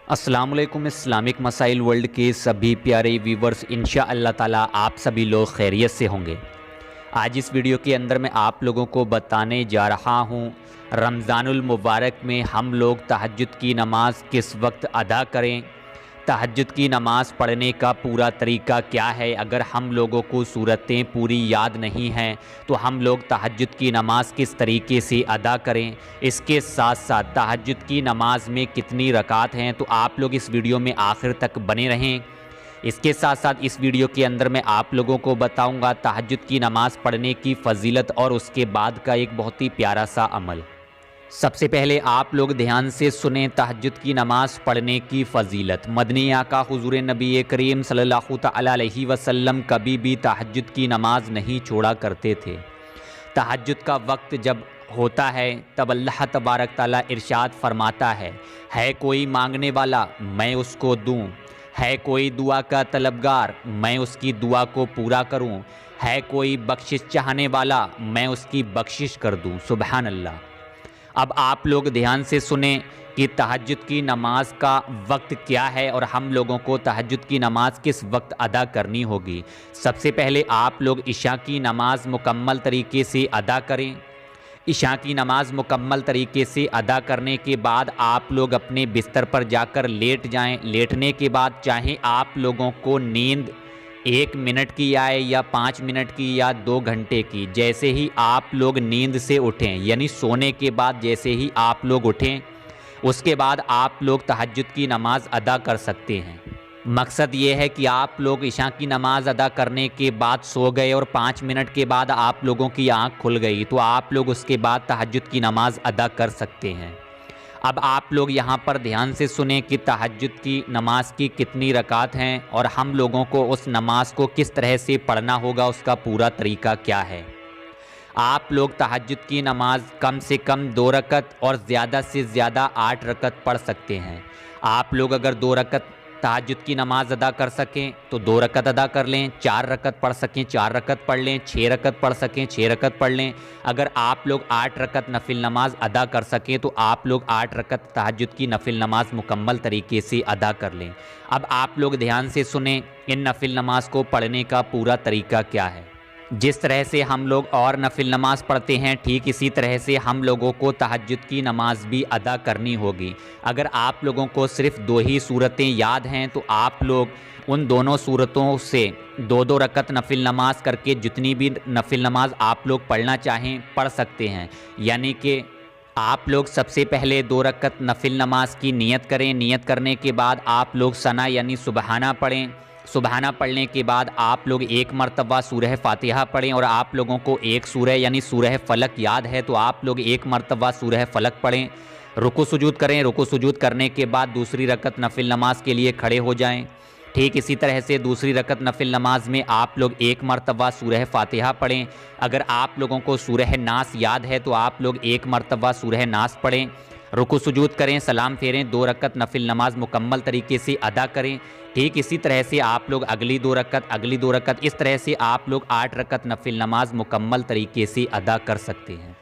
अस्सलाम वालेकुम। इस्लामिक मसाइल वर्ल्ड के सभी प्यारे व्यूवर्स, इंशाअल्लाह ताला आप सभी लोग खैरियत से होंगे। आज इस वीडियो के अंदर मैं आप लोगों को बताने जा रहा हूँ रमज़ानुल मुबारक में हम लोग तहज्जुद की नमाज़ किस वक्त अदा करें, तहज्जुद की नमाज़ पढ़ने का पूरा तरीका क्या है। अगर हम लोगों को सूरतें पूरी याद नहीं हैं तो हम लोग तहज्जुद की नमाज़ किस तरीके से अदा करें। इसके साथ साथ तहज्जुद की नमाज़ में कितनी रकात हैं, तो आप लोग इस वीडियो में आखिर तक बने रहें। इसके साथ साथ इस वीडियो के अंदर मैं आप लोगों को बताऊंगा तहज्जुद की नमाज़ पढ़ने की फ़जीलत और उसके बाद का एक बहुत ही प्यारा सा अमल। सबसे पहले आप लोग ध्यान से सुने तहज्जुद की नमाज़ पढ़ने की फ़जीलत। मदनी आका हुज़ूर नबी करीम सल्लल्लाहु अलैहि वसल्लम कभी भी तहज्जुद की नमाज़ नहीं छोड़ा करते थे। तहज्जुद का वक्त जब होता है तब अल्लाह तबारक ताला इरशाद फरमाता है कोई मांगने वाला मैं उसको दूँ, है कोई दुआ का तलबगार मैं उसकी दुआ को पूरा करूँ, है कोई बख्शिश चाहने वाला मैं उसकी बख्शिश कर दूँ। सुबहान अल्लाह। अब आप लोग ध्यान से सुने कि तहज्जुद की नमाज का वक्त क्या है और हम लोगों को तहज्जुद की नमाज़ किस वक्त अदा करनी होगी। सबसे पहले आप लोग इशा की नमाज़ मुकम्मल तरीके से अदा करें। इशा की नमाज़ मुकम्मल तरीके से अदा करने के बाद आप लोग अपने बिस्तर पर जाकर लेट जाएं। लेटने के बाद चाहे आप लोगों को नींद 1 मिनट की आए या 5 मिनट की या 2 घंटे की, जैसे ही आप लोग नींद से उठें यानी सोने के बाद जैसे ही आप लोग उठें उसके बाद आप लोग तहज्जुद की नमाज़ अदा कर सकते हैं। मकसद ये है कि आप लोग इशा की नमाज़ अदा करने के बाद सो गए और 5 मिनट के बाद आप लोगों की आँख खुल गई तो आप लोग उसके बाद तहज्जुद की नमाज़ अदा कर सकते हैं। अब आप लोग यहाँ पर ध्यान से सुने कि तहज्जुद की नमाज की कितनी रकात हैं और हम लोगों को उस नमाज को किस तरह से पढ़ना होगा, उसका पूरा तरीका क्या है। आप लोग तहज्जुद की नमाज कम से कम 2 रकत और ज़्यादा से ज़्यादा 8 रकत पढ़ सकते हैं। आप लोग अगर 2 रकत तहज्जुद की नमाज़ अदा कर सकें तो 2 रकत अदा कर लें, 4 रकत पढ़ सकें 4 रकत पढ़ लें, 6 रकत पढ़ सकें 6 रकत पढ़ लें। अगर आप लोग 8 रकत नफिल नमाज अदा कर सकें तो आप लोग 8 रकत तहज्जुद की नफिल नमाज मुकम्मल तरीके से अदा कर लें। अब आप लोग ध्यान से सुने इन नफिल नमाज को पढ़ने का पूरा तरीका क्या है। जिस तरह से हम लोग और नफिल नमाज पढ़ते हैं ठीक इसी तरह से हम लोगों को तहज्जुद की नमाज भी अदा करनी होगी। अगर आप लोगों को सिर्फ 2 ही सूरतें याद हैं तो आप लोग उन दोनों सूरतों से 2-2 रकत नफिल नमाज करके जितनी भी नफिल नमाज आप लोग पढ़ना चाहें पढ़ सकते हैं। यानी कि आप लोग सबसे पहले 2 रकत नफिल नमाज की नियत करें। नियत करने के बाद आप लोग सना यानी सुबहाना पढ़ें। सुबहाना पढ़ने के बाद आप लोग 1 मरतबा सूरह फातिहा पढ़ें और आप लोगों को 1 सूरह यानी सूरह फलक याद है तो आप लोग 1 मरतबा सूरह फलक पढ़ें। रुकू सुजूद करें। रुकू सुजूद करने के बाद दूसरी रकत नफिल नमाज के लिए खड़े हो जाएं। ठीक इसी तरह से दूसरी रकत नफिल नमाज में आप लोग 1 मरतबा सूरह फातिहा पढ़ें। अगर आप लोगों को सूरह नास याद है तो आप लोग 1 मरतबा सूरह नास पढ़ें। रुकू सुजूद करें, सलाम फेरें, 2 रकत नफिल नमाज मुकम्मल तरीके से अदा करें। ठीक इसी तरह से आप लोग अगली 2 रकत इस तरह से आप लोग 8 रकत नफिल नमाज मुकम्मल तरीके से अदा कर सकते हैं।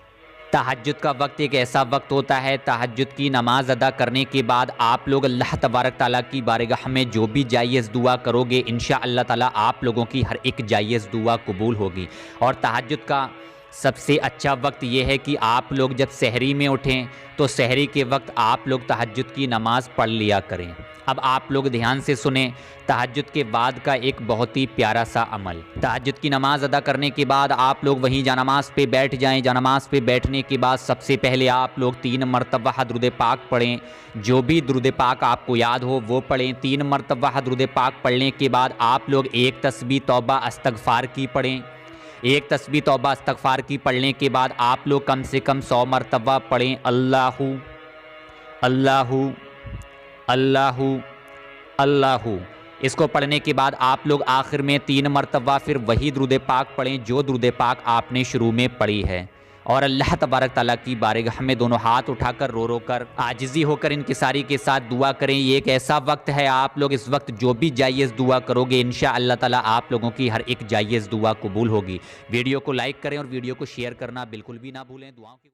तहज्जुद का वक्त एक ऐसा वक्त होता है, तहज्जुद की नमाज अदा करने के बाद आप लोग अल्लाह तबारक ताला की बारगाह में जो भी जायज़ दुआ करोगे इंशाअल्लाह ताला आप लोगों की हर एक जायज़ दुआ कबूल होगी। और तहज्जुद का सबसे अच्छा वक्त यह है कि आप लोग जब सहरी में उठें तो सहरी के वक्त आप लोग तहज्जुद की नमाज़ पढ़ लिया करें। अब आप लोग ध्यान से सुने तहज्जुद के बाद का एक बहुत ही प्यारा सा अमल। तहज्जुद की नमाज़ अदा करने के बाद आप लोग वहीं जानमाज़ पे बैठ जाएं। जानमाज़ पे बैठने के बाद सबसे पहले आप लोग 3 मरतबा दुरूद पाक पढ़ें। जो भी दुरूद पाक आपको याद हो वो पढ़ें। 3 मरतबा दुरूद पाक पढ़ने के बाद आप लोग 1 तस्बीह तौबा इस्तग़फ़ार की पढ़ें। 1 तस्बीह तौबा इस्तग़फ़ार की पढ़ने के बाद आप लोग कम से कम 100 मरतबा पढ़ें अल्लाहु अल्लाहु अल्लाहु अल्लाहु। इसको पढ़ने के बाद आप लोग आखिर में 3 मरतबा फिर वही दुरूद पाक पढ़ें जो दुरूद पाक आपने शुरू में पढ़ी है और अल्लाह तबारक ताला की बारगाह में दोनों हाथ उठाकर रो रो कर आजिज़ी होकर इनकिसारी के साथ दुआ करें। ये एक ऐसा वक्त है आप लोग इस वक्त जो भी जायज़ दुआ करोगे इंशाअल्लाह ताला आप लोगों की हर एक जायज़ दुआ कबूल होगी। वीडियो को लाइक करें और वीडियो को शेयर करना बिल्कुल भी ना भूलें। दुआओं की